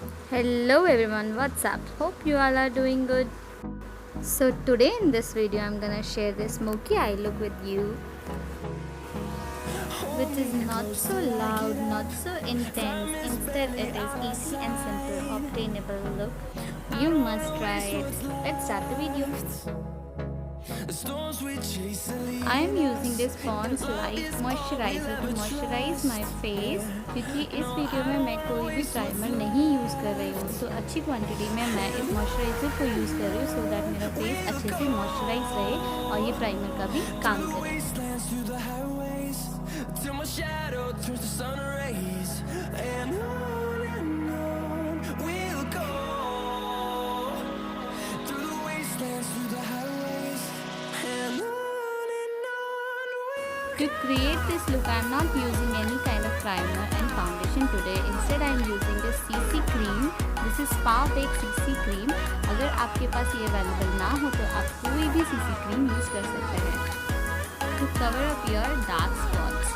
Hello everyone, what's up? Hope you all are doing good. So today in this video I'm gonna share this smoky eye look with you, which is not so loud, not so intense. Instead it is easy and simple obtainable look. You must try it. Let's start the video. I am using this Pond's Light moisturiser to moisturize my face, क्योंकि इस video में मैं कोई भी primer नहीं use कर रही हूँ, तो अच्छी क्वांटिटी में मैं इस मॉइस्चराइज़र को यूज़ कर रही हूँ सो दैट मेरा फेस अच्छे से मॉइस्चराइज रहे और ये प्राइमर का भी काम करे। To create this look, I am not using any kind of primer and foundation today. Instead, I am using the CC cream. This is Spa Bake CC cream. अगर आपके पास ये अवेलेबल ना हो तो आप कोई भी CC cream यूज़ कर सकते हैं to cover up your dark spots.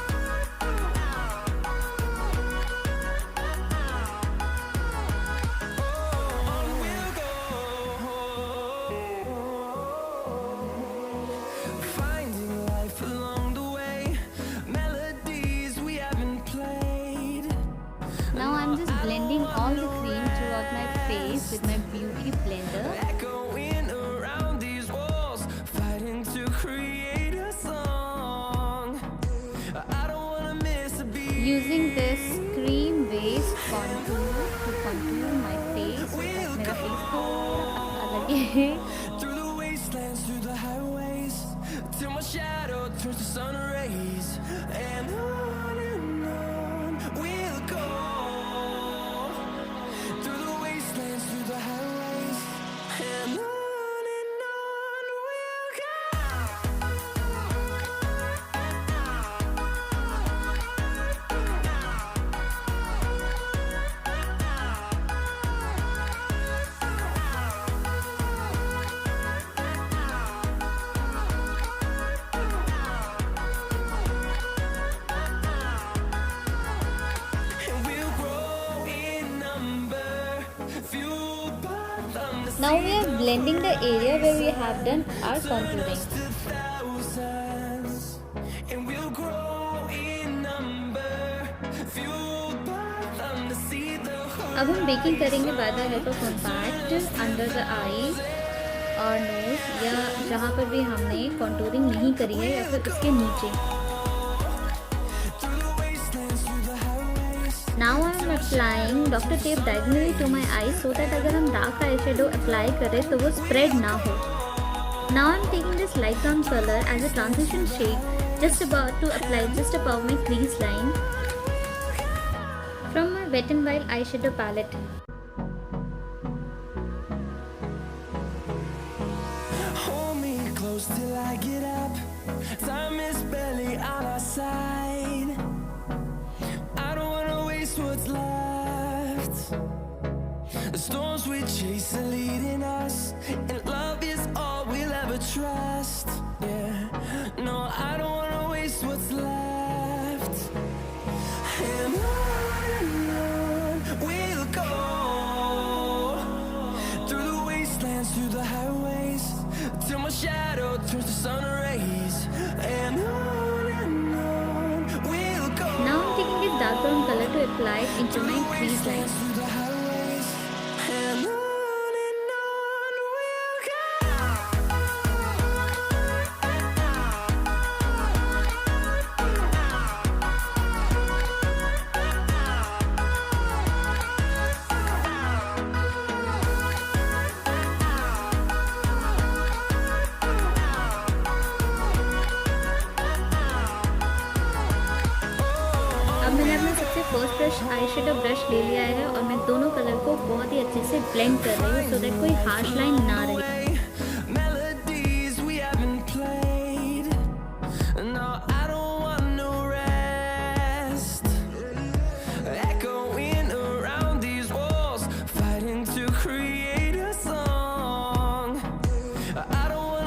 Now I'm just blending all the cream throughout my face with my beauty blender. Using this cream based contour to contour my face, मेरा face थोड़ा पतला लगे. Till my shadow turns to sun rays, and on we'll go, through the wastelands, through the highways, and on we'll go. Now we are blending the area where we have done our contouring. अब हम baking करेंगे by the help of compact under the eye और nose, या जहाँ पर भी हमने contouring नहीं करी है या फिर उसके नीचे. Now I am applying Dr. Tape diagonally to my eyes so that अगर हम dark eyeshadow apply करें तो वो spread ना हो. Now I am taking this light brown color as a transition shade, just about to apply just above my crease line from my Wet n Wild eyeshadow palette. Hold me close till I get up. Time is barely on our side. What's left? The storms we chase are leading us, and love is all we'll ever trust. Yeah, no, I don't wanna waste what's left. And on we'll go, through the wastelands, through the highways, till my shadow turns to sun rays. And on we'll go. Now I'm taking this dark brown color to apply it into my crease line. मैंने अपना सबसे first brush I shadow brush ले लिया है और मैं दोनों colour को बहुत ही अच्छे से ब्लेंड कर रही हूँ सो दैट कोई हार्श लाइन ना रहे.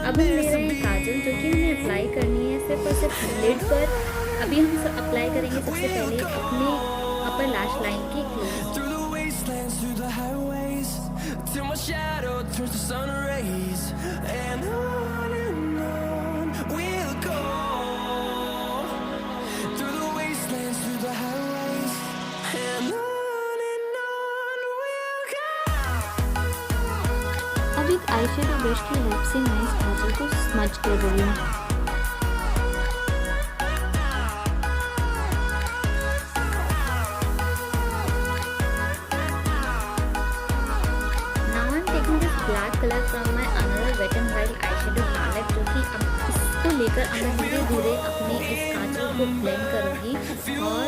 अब हम ले रहे हैं काजल जो कि हमें अप्लाई करनी है सिर्फ और सिर्फ लिड पर. अभी हम अप्लाई करेंगे सबसे पहले अपने अपर लैश लाइन के close. my shadow turns to sun rays, and on we'll go, through the wastelands, through the highways, and on we'll go. अब एक आई शेडो ब्रश की हेल्प से मैं इस काजल को स्मज कर रही हूँ। Black colour from my another wet and wild eye shadow palette, जो कि अब इसको लेकर अब मैं धीरे धीरे अपने इस काजल को ब्लेंड करूँगी और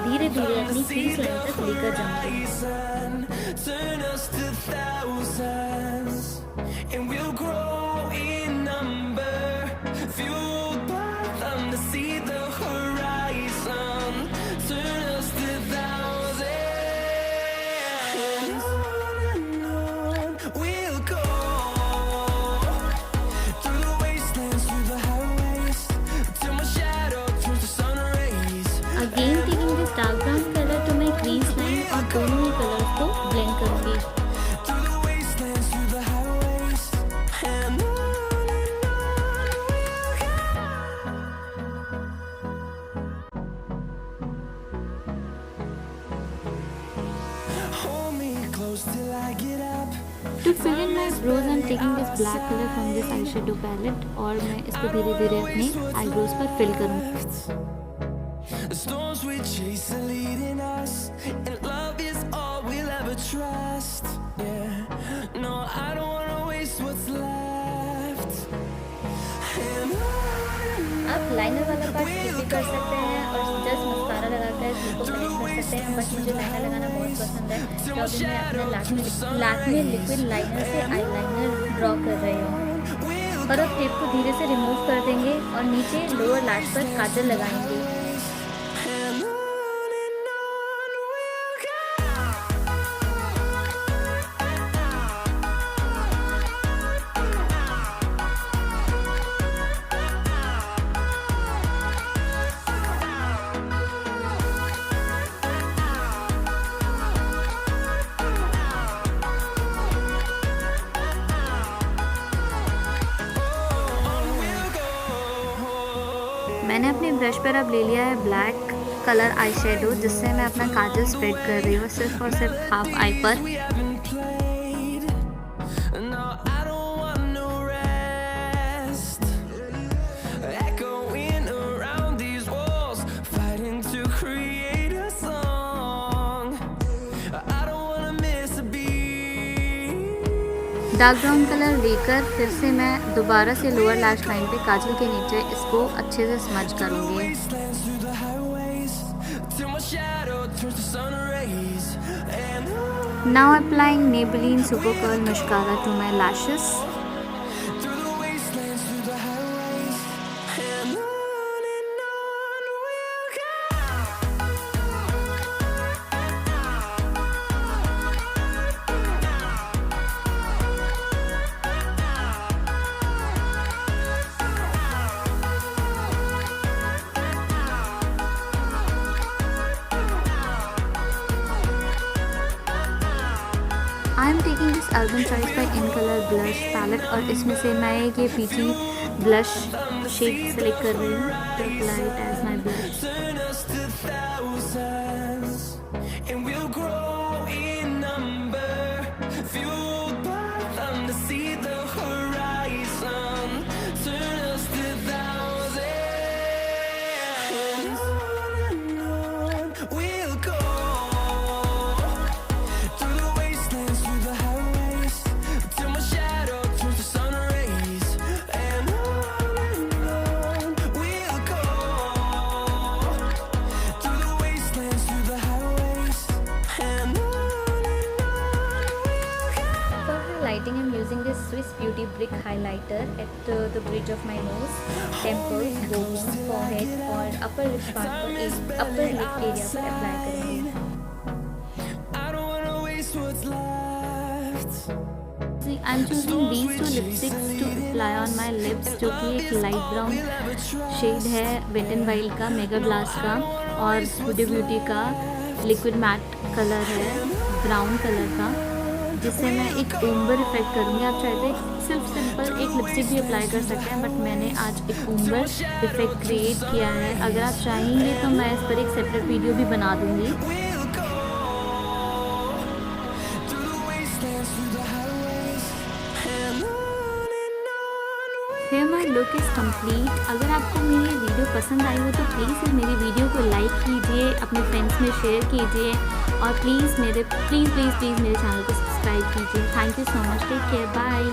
धीरे धीरे अपनी क्रीज लाइन तक लेकर जाऊँगी। Again taking this dark brown colour to my crease line और दोनों ही कलर्स को ब्लेंड करूँगी। To fill in my brows, I'm taking this black color from this eyeshadow palette और मैं इसको धीरे धीरे अपने eyebrows पर fill करूँगी। The storms we chase are leading us, and love is all we'll ever trust. Yeah, no, I don't wanna waste what's left. आप liner वाला पार्ट स्किप भी कर सकते हैं और जस्ट मस्कारा लगाकर इसको फिनिश कर सकते हैं, बट मुझे लाइनर लगाना बहुत पसंद है, तो अभी मैं अपने लैक्मे लिक्विड लाइनर से आई लाइनर ड्रॉ कर रही हूँ। और अब टेप को धीरे से रिमूव कर देंगे और नीचे लोअर लैश पर काजल लगाएंगे। मैंने अपने ब्रश पर अब ले लिया है ब्लैक कलर आई शेडो, जिससे मैं अपना काजल स्प्रेड कर रही हूँ सिर्फ और सिर्फ हाफ आई पर। डार्क ब्राउन कलर लेकर फिर से मैं दोबारा से लोअर लैश लाइन पे काजल के नीचे इसको अच्छे से स्मज करूँगी। Now applying Maybelline super curl mascara to my lashes. I am taking this album size by in colour blush palette और इसमें से मैं ये पीची ब्लश शेड सेलेक्ट कर रही हूँ to apply it as my blush. I'm using this Swiss Beauty Brick highlighter at the bridge of my nose, temples, bones, forehead और upper lip part पर upper lip area पर apply करूँगी। I'm choosing these two lipsticks to apply on my lips, जो कि एक light brown shade है Wet n Wild का mega glass का और Huda Beauty का लिक्विड मैट कलर है ब्राउन कलर का। जिससे मैं एक ओम्बर इफेक्ट करूँगी। आप चाहते सिर्फ सिंपल एक लिपस्टिक भी अप्लाई कर सकते हैं, बट मैंने आज एक ओम्बर इफेक्ट क्रिएट किया है। अगर आप चाहेंगे तो मैं इस पर एक सेपरेट वीडियो भी बना दूँगी। फिर माई लुक इज़ कम्प्लीट। अगर आपको मेरी वीडियो पसंद आई हो तो प्लीज़ मेरी वीडियो को लाइक कीजिए, अपने फ्रेंड्स में शेयर कीजिए और प्लीज़ मेरे चैनल को सब्सक्राइब कीजिए। Thank you so much, take care, bye.